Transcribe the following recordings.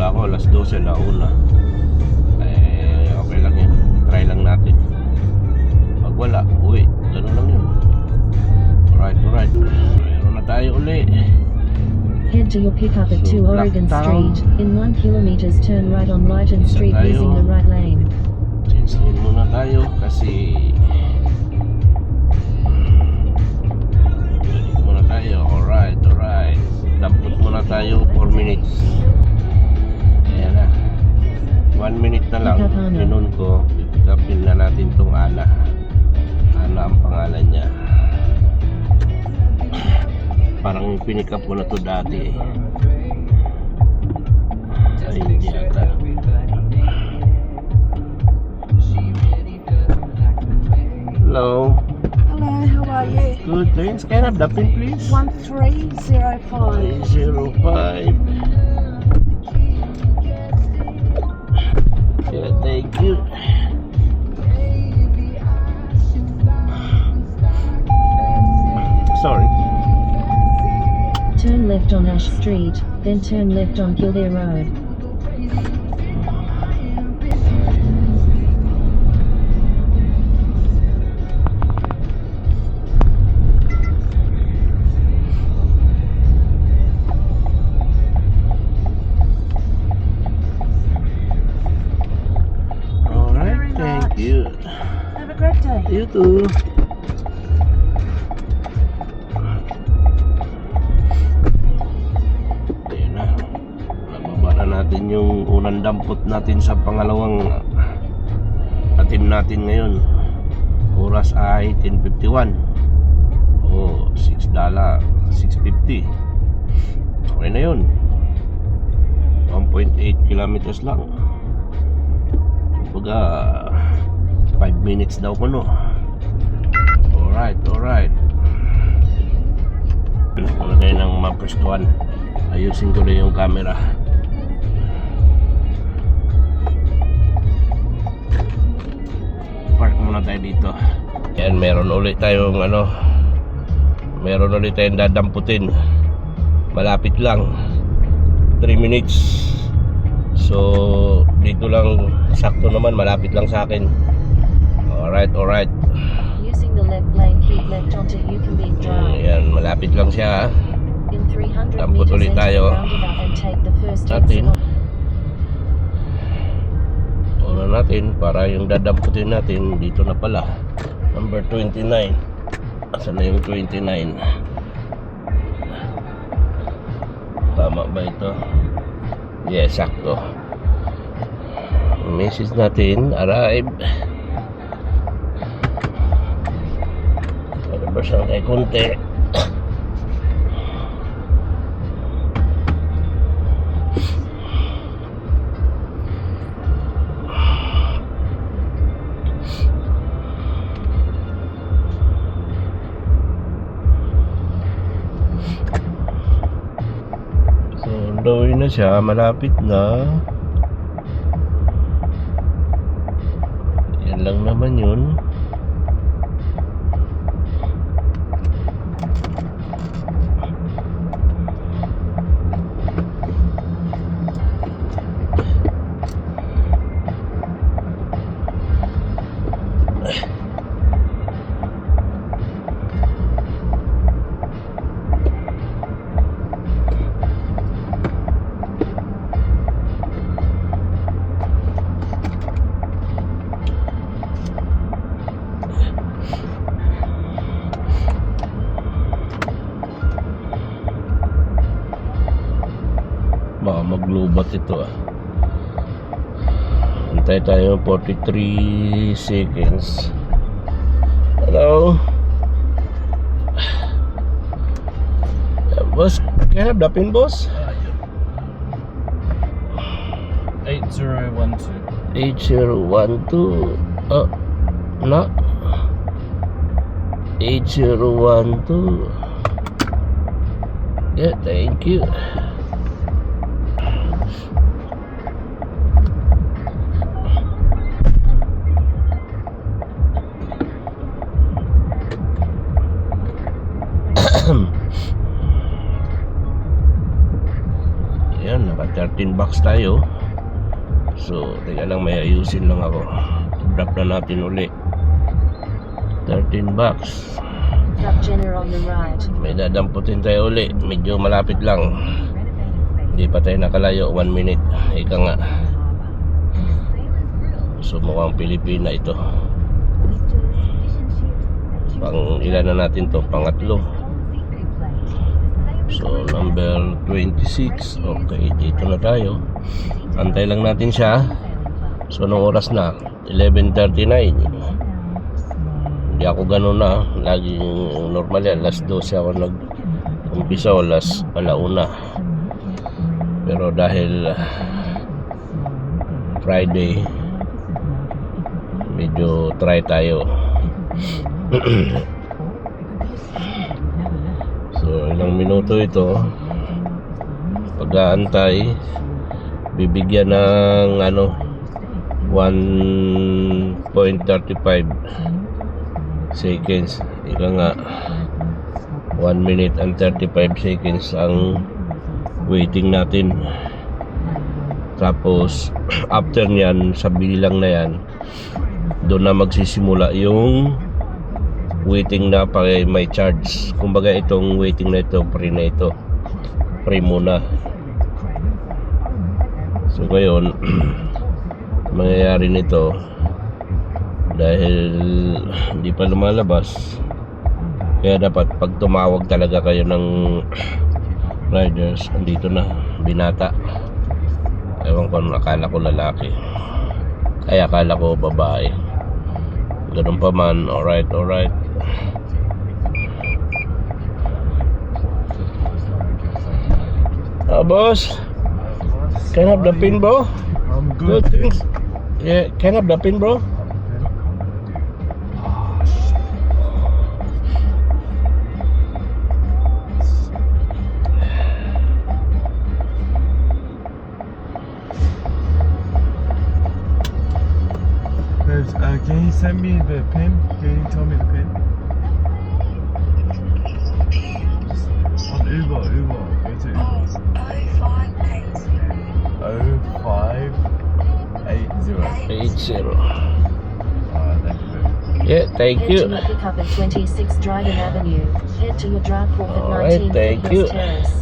Kala ko alas 12 na una. Okay lang yun. Try lang natin. Pag wala, uwi. Ganun lang yun. Alright. Meron na tayo uli. Head to your pickup at 2 Oregon Street. In 1 kilometers, turn right on Lighton Street using the right lane. Change lane muna tayo kasi balik muna tayo. Alright. Dampot muna tayo 4 minutes. Ayan na. 1 minute na lang. Pinon ko. Pick-upin na natin tong Ana. Ana ang pangalan niya. Parang pinikap ko na to dati. Ay, hindi ata. Hello. Hello, how are you? Good, thanks. Can I have the pin, please? 1305. 305. Yeah, thank you. Sorry. Turn left on Ash Street, then turn left on Kildare Road. Alright, thank you. Have a great day. You too. Ayan na. Nababa na natin yung unang dampot natin sa pangalawang atim natin ngayon. Oras ay 10:51. Oh, $6, $6.50. Okay na yun. 1.8 kilometers lang. Kumbaga 5 minutes daw ko, no? Alright. Wala tayo ng maprestuhan. Ayusin ko na yung camera. Park muna tayo dito. Yan, meron ulit tayong dadamputin. Malapit lang, 3 minutes. So dito lang, sakto naman, malapit lang sa akin. Alright. Using the left lane, keep left onto Euclid Drive. Yan, malapit lang siya. In 300 Dampot meters, ulit enter tayo. the roundabout and take the first Natin. exit. Una natin para yung dadamputin natin dito na pala. Number 29. Asan na yung 29? Tama ba ito? Yes, sakto. Message natin, arrive. Reverse lang tayo konti. So, low na siya, malapit na. Yan lang naman yun. Baka maglubat ito ah. Antay tayo 43 seconds. Hello. Boss, can I have the pin, boss? 8012. 8012. Oh, no. 8012. Yeah, thank you. 13 bucks tayo. So teka lang, may ayusin lang ako. Drop na natin uli. 13 bucks. Up Jenner on the right. May dadamputin tayo uli. Medyo malapit lang. Hindi pa tayo nakalayo. 1 minute. Ika nga. So mukhang Pilipina ito. Pang ilan na natin to? Pangatlo. So number 26. Okay, dito na tayo. Antay lang natin siya. So anong oras na? 11:39. Hindi ako ganun na. Laging normal yan. Alas 12 ako nag-umpisa o alas 1:00. Pero dahil Friday, medyo try tayo. So ilang minuto ito. Pag-aantay, bibigyan ng 1.35 seconds. Ika nga 1 minute and 35 seconds ang waiting natin. Tapos after nyan, sa bilang na yan, doon na magsisimula yung waiting na pa may charge. Kumbaga itong waiting na ito, free na ito. Free muna. So ngayon mangyayari nito dahil hindi pa lumalabas, kaya dapat pag tumawag talaga kayo ng riders, andito na, binata. Ewan ko, akala ko lalaki, kaya akala ko babae. Ganun pa man. Alright. Boss, can I have the pin, bro? I'm Good good. things. Yeah, can I have the pin, bro? Babes, can you send me the pin? Can you tell me the pin? On Uber. Go to Uber. 0580. 80. Thank you, babe. Yeah, thank Head you. to your pickup at 26 Dryden Avenue. Head to your drop off at Alright, 19 thank Douglas you. Terrace.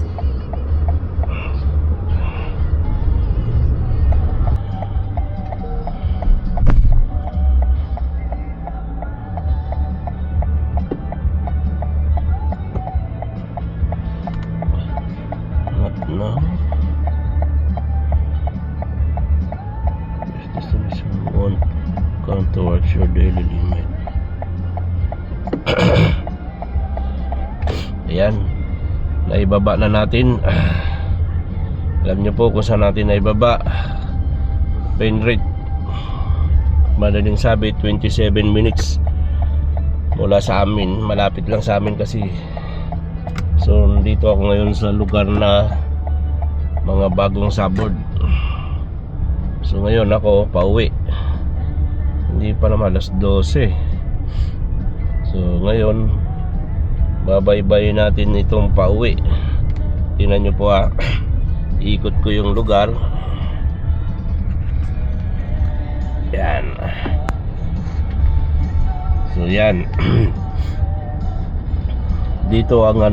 Not now. This destination won't count towards your daily limit. Ayan, naibaba na natin. Alam nyo po kung saan natin naibaba. Penrith, madaling sabi 27 minutes mula sa amin. Malapit lang sa amin kasi. So nandito ako ngayon sa lugar na mga bagong suburb. So ngayon ako pauwi. Hindi pa naman alas 12. So ngayon babaybayin natin itong pauwi. Tingnan nyo po ikot ko yung lugar. Yan. So yan. Dito ang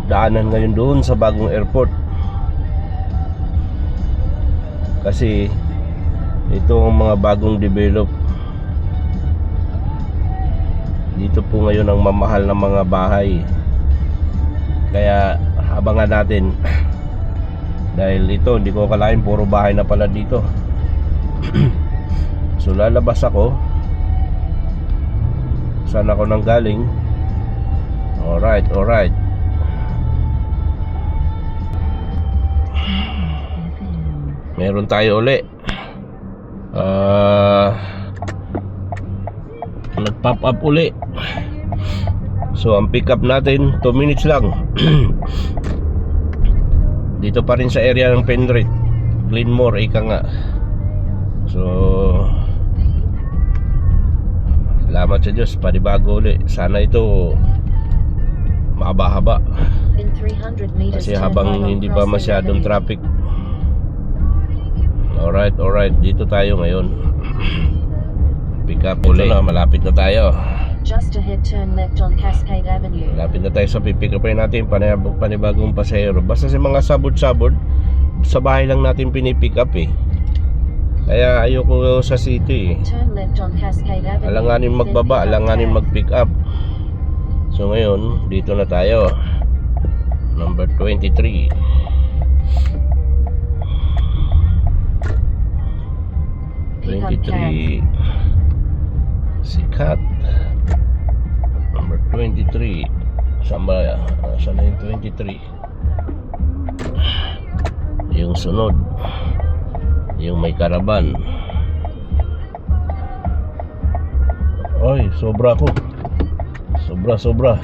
daanan ngayon doon sa bagong airport. Kasi ito ang mga bagong develop. Dito po ngayon ang mamahal ng mga bahay. Kaya abangan natin. Dahil ito, hindi ko akalain puro bahay na pala dito. So lalabas ako. Saan ako nang galing? Alright. Meron tayo uli. Nag-pop up uli. So ang pick up natin 2 minutes lang. Dito pa rin sa area ng Penrith, Glenmore, ika nga. So salamat sa Diyos, panibago uli. Sana ito mahaba-haba. In 300 meters, Kasi turn habang right on hindi pa Crossing masyadong Avenue. traffic. Alright, dito tayo ngayon. Pick up ulit na, malapit na tayo. Just ahead, turn left on Cascade Avenue. Malapit na tayo sa pipick upin natin, panibagong pasahero. Basta sa mga sabod-sabod, sa bahay lang natin pinipick up eh. Kaya ayoko sa city eh. Turn left on Cascade Avenue. Alanganin magbaba, then pick up alanganin Tav. mag-pick up. So ngayon, dito na tayo. Number 23. Pick up Tav. 23. Sikat. Number 23. Saan ba? Saan na yung 23? Yung sunod. Yung may karaban. Oy, sobra ko. Sobra.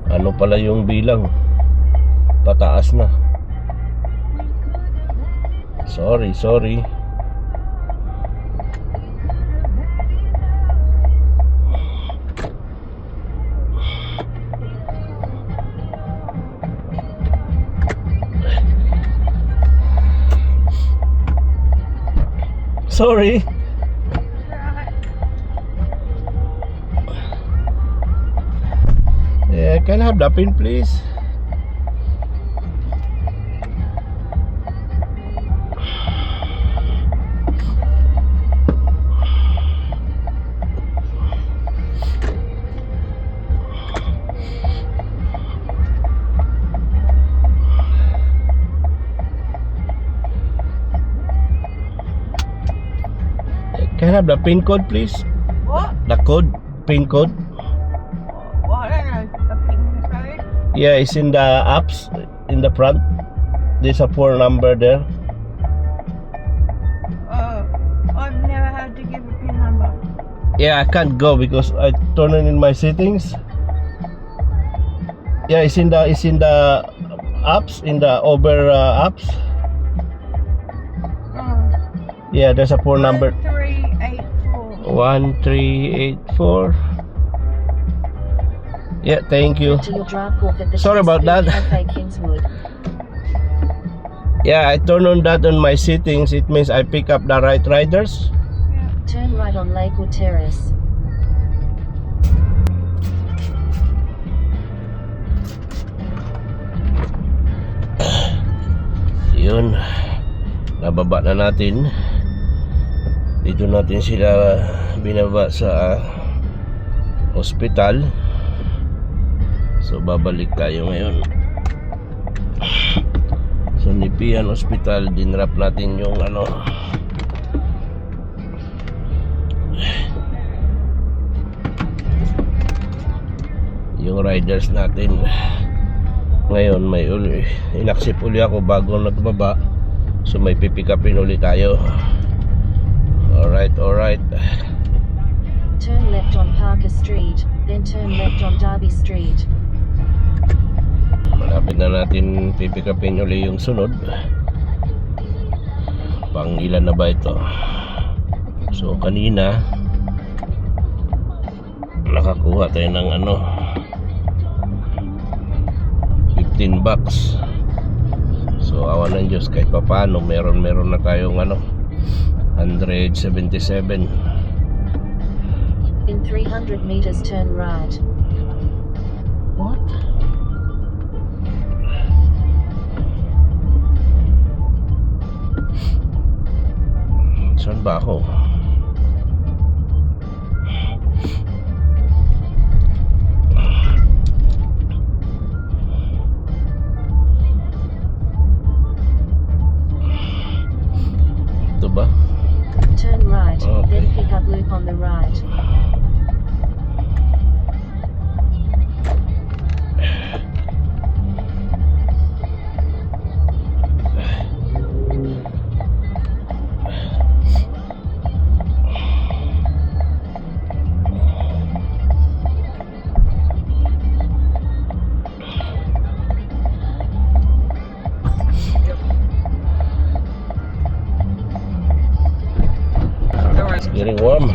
Ano pala yung bilang? Pataas na. Sorry. Sorry. Yeah, can I have the pin, please? Can I have the pin code, please? What? The code, pin code. Well, I don't know. The pin code? Yeah, it's in the apps in the front. There's a 4 number there. I've never had to give a pin number. Yeah, I can't go because I turn it in my settings. Yeah, it's in the apps, in the Uber apps. Yeah, there's a 4 number. 1384. 1384. Yeah, thank you. To your drop off at the Sorry about Chesapeake that. Cafe Kingswood. Yeah, I turn on that on my settings. It means I pick up the right riders. Turn right on Lakewood Terrace. Yun, nababa na natin. Dito natin sila binaba sa hospital. So babalik tayo ngayon. So Nepean Hospital, dinrap natin yung ano, yung riders natin. Ngayon may inaksip uli ako bago nagbaba. So may pipick upin uli tayo. Alright. Turn left on Parker Street, then turn left on Derby Street. Malapit na natin pipick upin uli yung sunod. Pang ilan na ba ito? So kanina nakakuha tayo ng ano, 15 bucks. So awa ng Diyos, kahit pa paano meron na tayong ano, 177. In 300 meters, turn right. What? Saan ba ako? Ito ba? Turn right, Okay. then pick up loop on the right. It's getting warm.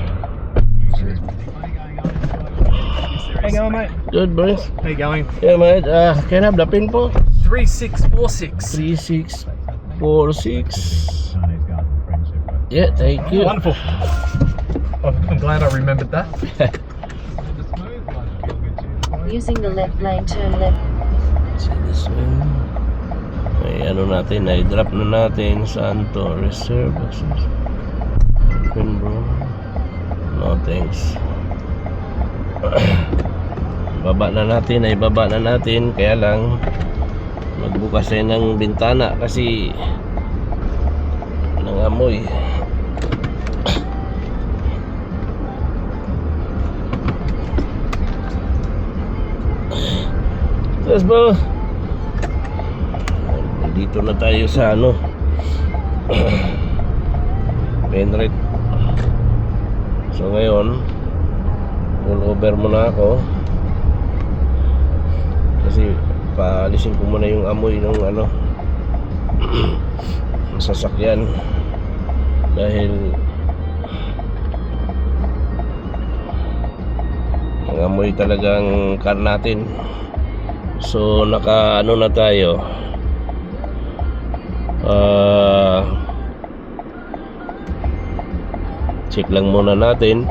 How you going, mate? Good, boys. How you going? Yeah, mate. Can I have the pin po? 3646. 3646. Yeah, thank you. Wonderful. I'm glad I remembered that. Using the left lane, turn left. See this one. May ano natin, i-drop na natin. Saan to? Reserve. Pin bro. No thanks. Baba na natin, ay baba na natin. Kaya lang magbukas tayo ng bintana kasi nangamoy. Yes, bro. Dito na tayo sa ano Penrith. So ngayon pull over muna ako kasi paalisin ko muna yung amoy ng ano sasakyan dahil ang amoy talagang car natin. So naka ano na tayo, check lang muna natin.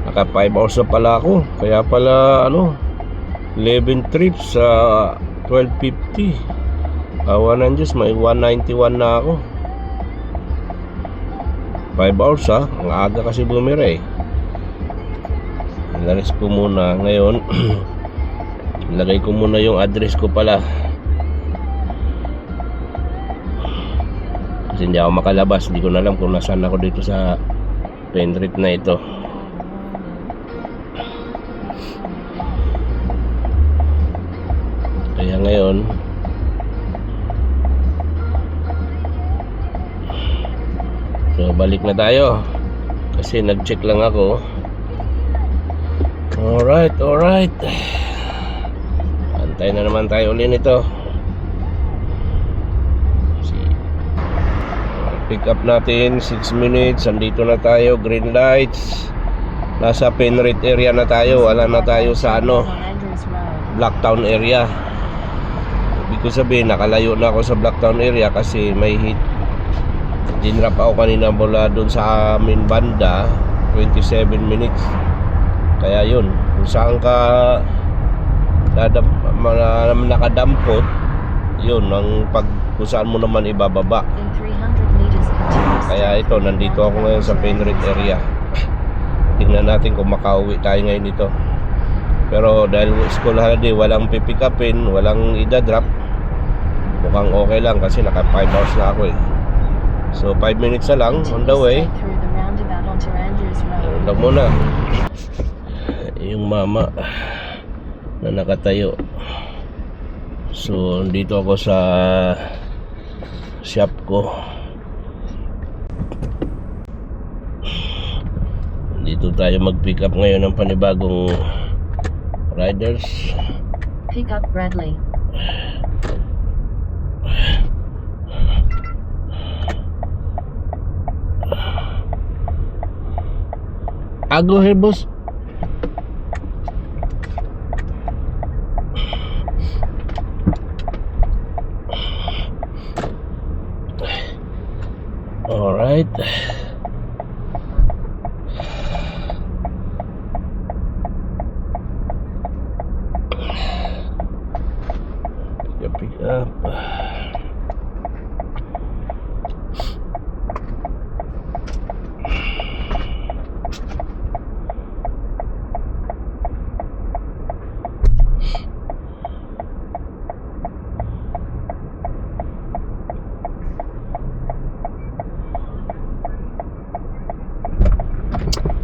Naka 5 hours na pala ako. Kaya pala ano 11 trips sa 1250. Awa ng Diyos, may 191 na ako. 5 hours ha. Ang aga kasi bumira eh. Naris ko muna ngayon. Lagay ko muna yung address ko pala kasi hindi ako makalabas. Hindi ko na alam kung nasaan ako dito sa Penrith na ito. Kaya ngayon so balik na tayo kasi nag-check lang ako. Alright. Antay na naman tayo ulit nito. Pick up natin 6 minutes. Andito na tayo, green lights. Nasa Penrith area na tayo. Wala na tayo sa ano Blacktown area. Ibig ko sabihin nakalayo na ako sa Blacktown area kasi may hit. Dinrap ako kanina mula dun sa amin banda 27 minutes. Kaya yun, kung saan ka nakadampot, yun ang kung saan mo naman ibababa. In 300 meters, continue. Kaya ito, nandito ako ngayon sa Penrith area. Tingnan natin kung makauwi tayo ngayon dito. Pero dahil school holiday, walang pipick upin, walang idadrop, mukhang okay lang kasi naka 5 hours na ako eh. So 5 minutes na lang on the way. Continue straight through the roundabout onto Andrews Road. Ayun lang muna. Yung mama na nakatayo. So dito ako sa shop ko. Dito tayo mag-pick up ngayon ng panibagong riders. Pick up Bradley. Go ahead, boss. All right. Pick up.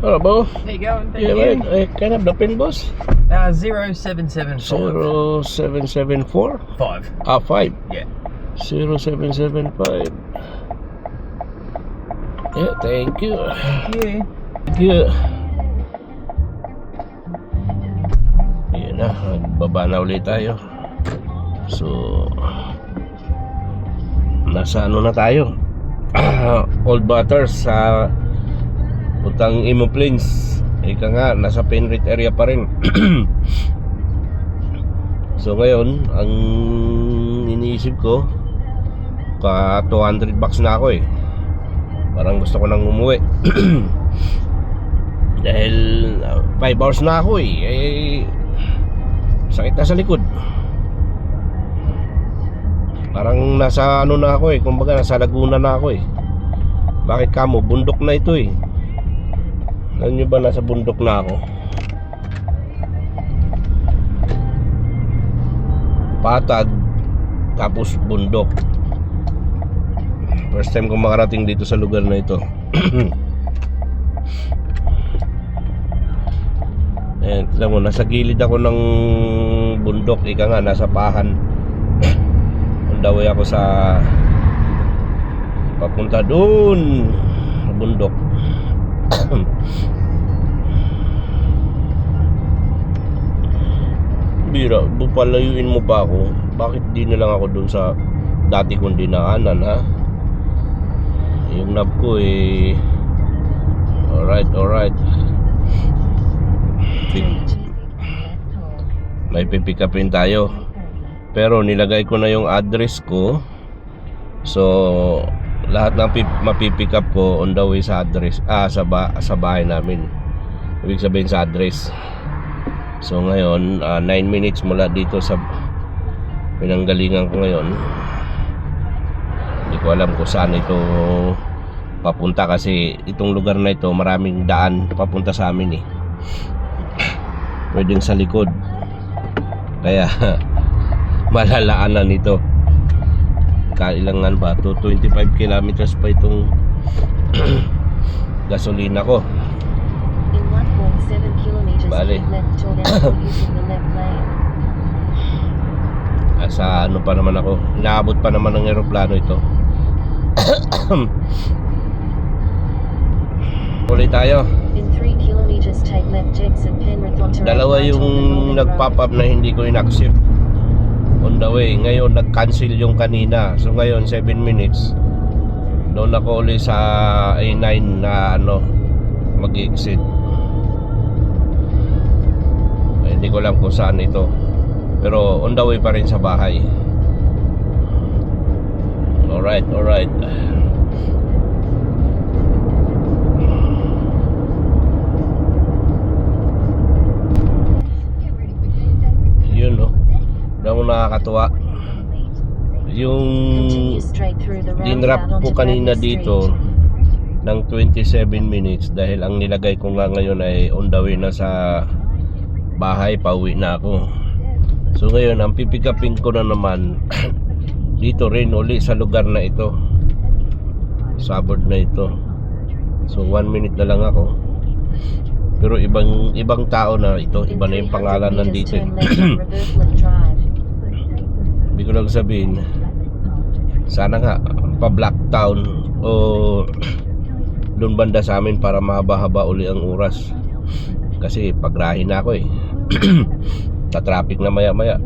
Hello, Bo. There you go. And thank Yeah, you. right. Can I have the pin, boss? 0775. 0774 5. 5 Yeah. 0775. Yeah, thank you. Thank you. Thank you. Yun na, nagbaba na ulit tayo. So nasa ano na tayo? Old Butters sa Utang Imo Plains. Ika nga, nasa Penrith area pa rin. So ngayon, ang iniisip ko, ka 200 bucks na ako eh. Parang gusto ko nang umuwi. Dahil 5 hours na ako eh. Sakit na sa likod. Parang nasa ano na ako eh, kumbaga nasa Laguna na ako eh. Bakit kamo? Bundok na ito eh. Alam nyo ba nasa bundok na ako? Patag, tapos bundok. First time ko makarating dito sa lugar na ito. Ayan, tignan mo, nasa gilid ako ng bundok. Ika nga, nasa pahan. On the way ako sa papunta doon sa bundok. Bira, palayuin mo pa ako. Bakit di na lang ako doon sa dati kong dinaanan, ha? Yung nav ko eh. Alright. May pipick upin tayo. Pero nilagay ko na yung address ko. So lahat ng mapipick up ko on the way sa address, sa bahay namin. Ibig sabihin sa address. So ngayon 9 minutes mula dito sa pinanggalingan ko ngayon. Hindi ko alam kung saan ito papunta, kasi itong lugar na ito maraming daan papunta sa amin eh. Pwedeng sa likod. Kaya malalaanan ito. Kailangan ba? 25 kilometers pa itong gasolina ko. In 1.7 kilometers, Bale. keep left toward Edinburgh using the left lane. Sa ano pa naman ako, inaabot pa naman ng eroplano ito. Ulit tayo. In 3 kilometers, take left exit Penrith onto Dalawa right yung onto Northern nag-pop Road. up na hindi ko in-accept on the way. Ngayon nag-cancel yung kanina. So ngayon 7 minutes doon ako ulit sa A9 na ano, mag-exit. Hindi ko alam kung saan ito, pero on the way pa rin sa bahay. Alright. Yun no, alam mo, nakakatuwa yung Continue straight through the dinrap roundabout ko onto kanina Bradley dito Street. ng 27 minutes dahil ang nilagay ko nga ngayon ay on the way na sa bahay, pauwi na ako. So ngayon ang pipikapin ko na naman dito rin uli sa lugar na ito, suburb na ito. So 1 minute na lang ako, pero ibang tao na ito, In iba na yung 300 pangalan meters, nandito eh. turn left on Reverse Drive. Hindi ko lang sabihin, sana nga pa Blacktown o doon banda sa amin para mahaba-haba uli ang oras, kasi pagrahin na ako eh. Sa-traffic na maya-maya.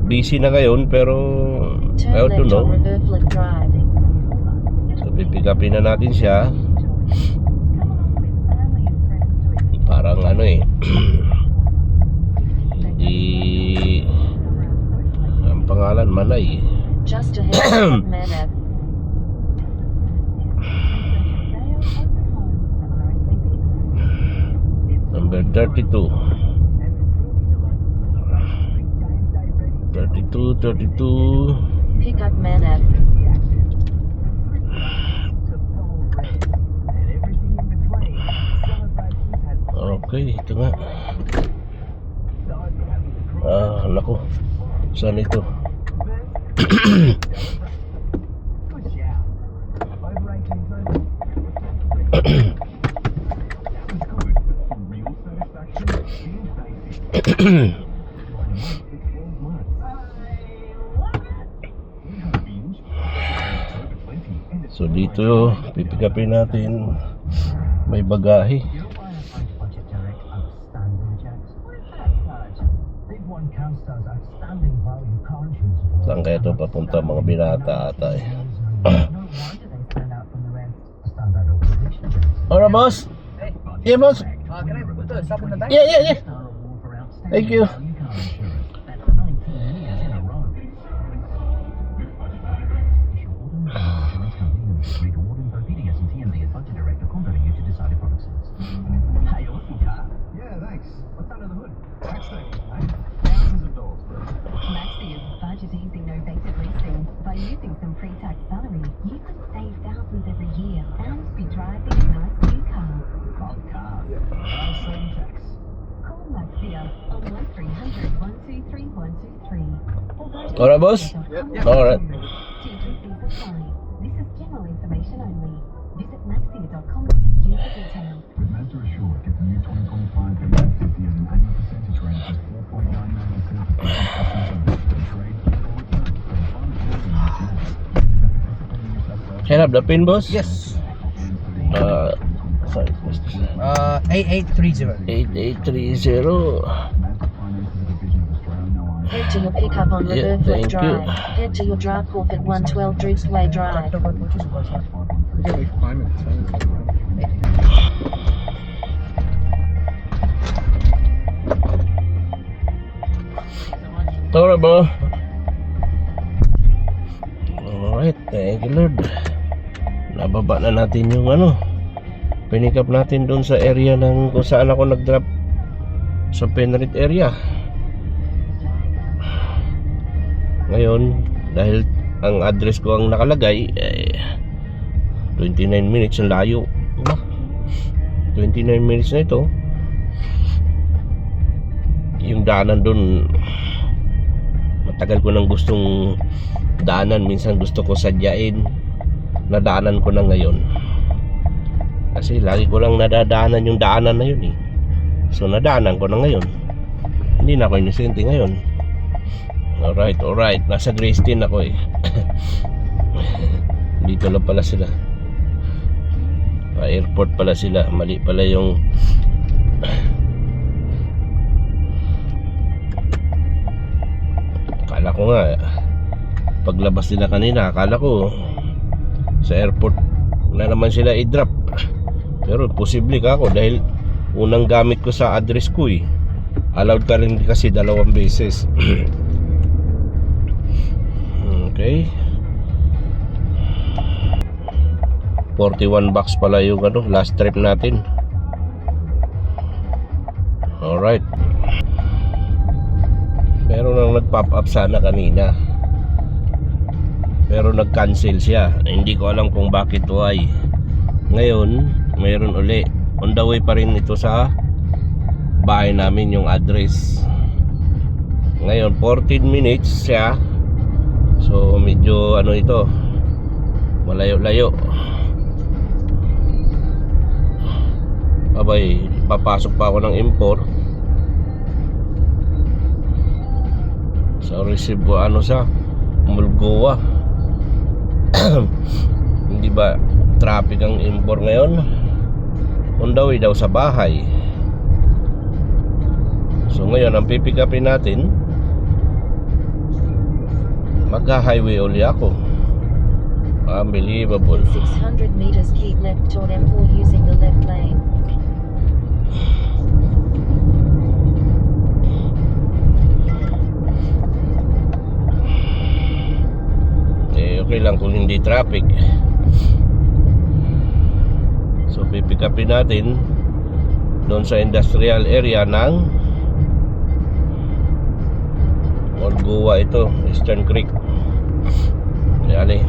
Busy na ngayon pero I Turn don't left know. on Reverse Drive. So pipikapin na natin siya. Parang ano eh. Hindi, ang pangalan Manay. Just ahead of Manab. Number 32. 32. Pick up Manab. Okay, ito nga. Naku. Saan ito? So dito pipikapin natin, may bagahe. Saan kaya ito papunta, mga binata ata eh. Alright boss, Yeah, boss. Can I put the stuff in the back? Yeah. Thank you. Maxi is budget easy, no basic leasing. By using some pre-tax salary, you could save thousands every year and be driving a nice new car. Call Maxia on 1300 123 123. Or go to Alright, boss? maxia.com. Alright. T3Cs apply. This is general information only. Visit maxia.com to view the details. With Mazda Assured, get the new 2025 M150 at an annual percentage rate of 4.99% for trade or return. Can I have the pin, boss? Yes. Sorry, 8830. 8830. Head to your pickup on Yeah, Reverfleet thank you. Drive. Head to your drive corp at 112 Drewsway Drive. Alright, bro. Alright, thank you, Lord. Nababa na natin yung pinick up natin doon sa area ng kung saan ako nag-drop sa Penrith area. Ngayon, dahil ang address ko ang nakalagay, 29 minutes ang layo. 29 minutes na ito. Yung daanan doon, matagal ko nang gustong daanan. Minsan gusto ko sadyain. Nadaanan ko na ngayon. Kasi lagi ko lang nadadaanan yung daanan na yun eh. So nadaanan ko na ngayon. Hindi na ako inisente ngayon. Alright. Nasa Grayston ako eh. Dito lang pala sila. Pa-airport pala sila. Mali pala yung akala ko nga paglabas nila kanina, akala ko sa airport na naman sila i-drop. Pero posible ka ako dahil unang gamit ko sa address ko eh. Allowed ka rin kasi 2 beses. Okay. 41 bucks pala yung last trip natin. Alright. Meron nang nag-pop up sana kanina, pero nag-cancel siya. Hindi ko alam kung bakit why. Ngayon, mayroon uli. On the way pa rin ito sa bahay namin yung address. Ngayon, 14 minutes siya. So, medyo ito, malayo-layo. Abay, papasok pa ako ng import. Sa Resibo sa Mulgoa. Hindi ba traffic ang import ngayon? On the way daw sa bahay. So ngayon ang pipick upin natin, magka-highway uli ako. Unbelievable. 600 meters keep left toward M4 using the left lane. Okay lang kung hindi traffic. So pipick upin natin doon sa industrial area ng Mulgoa, ito Eastern Creek. Yan eh,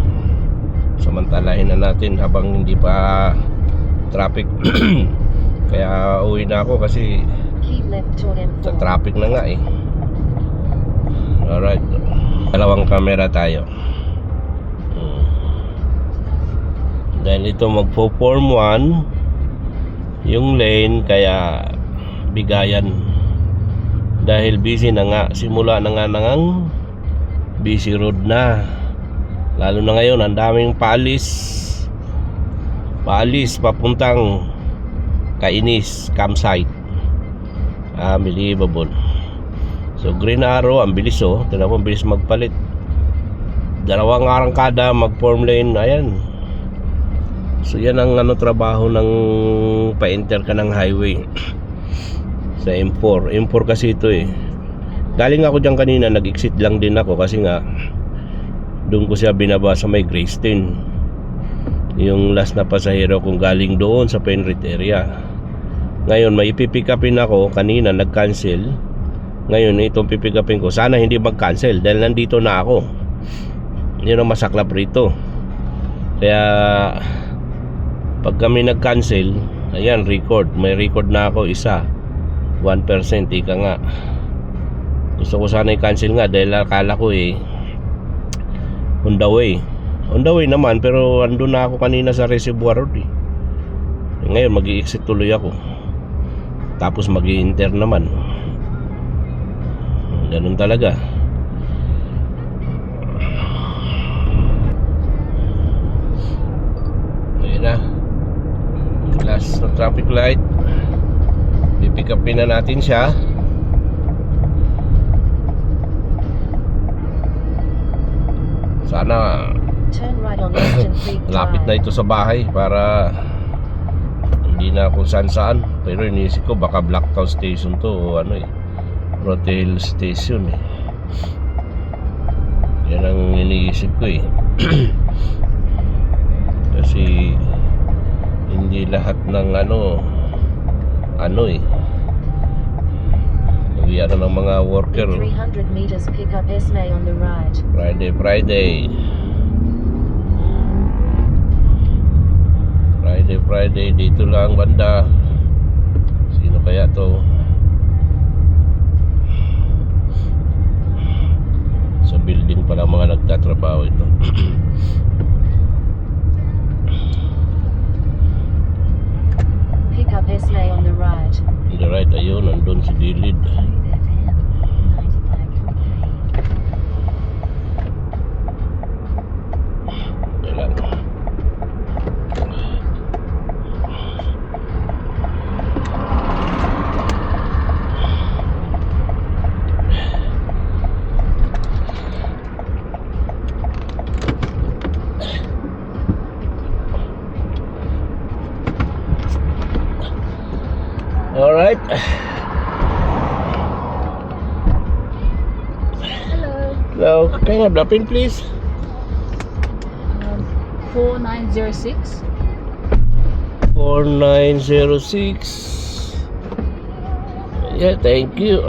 samantalahin na natin habang hindi pa traffic. Kaya uwi na ako kasi Keep left toward sa M4. traffic na nga eh. Alright, dalawang camera tayo. Dahil ito magpo-form 1 yung lane, kaya bigayan. Dahil busy na nga, simula na nga ng busy road na. Lalo na ngayon, ang daming paalis papuntang Kainis campsite. Unbelievable. So Green Arrow, ang bilis tignan mo, ang bilis magpalit. 2 arangkada mag-form lane, ayan. So yan ang trabaho ng pa-enter ka ng highway sa M4. M4 kasi ito eh. Galing ako dyan kanina, nag-exit lang din ako kasi nga doon ko siya binaba sa may Greystone. Yung last na pasahero kung galing doon sa Penrith area. Ngayon may ipipick upin ako, kanina nag-cancel. Ngayon itong pipick upin ko, sana hindi mag-cancel dahil nandito na ako. Yun ang masaklap rito. Kaya pag kami nag-cancel, ayan, record. May record na ako, isa 1%, ika nga. Gusto ko sana i-cancel nga dahil akala ko on the way. On the way naman, pero andun na ako kanina sa Reservoir Road eh. Ngayon mag-i-exit tuloy ako. Tapos mag-i-enter naman. Ganun talaga. Ayan na. Last na traffic light. Pipick upin na natin siya. Sana Turn right on Western Creek lapit na Drive. ito sa bahay para hindi na ako saan. Pero iniisip ko baka Blacktown Station to o Rotel Station eh. Yan ang iniisip ko eh. Kasi hindi lahat ng uwian na ng mga worker. 300 meters pick up Esme on the right. Friday dito lang banda. Sino kaya to? Sa building pala mga nagtatrabaho ito. Pick up Esme on the right. On the right, ayun, nandun si Dilid. Kailan? Alright. Hello. Can I have the pin please? 4906. 4906. Yeah, thank you.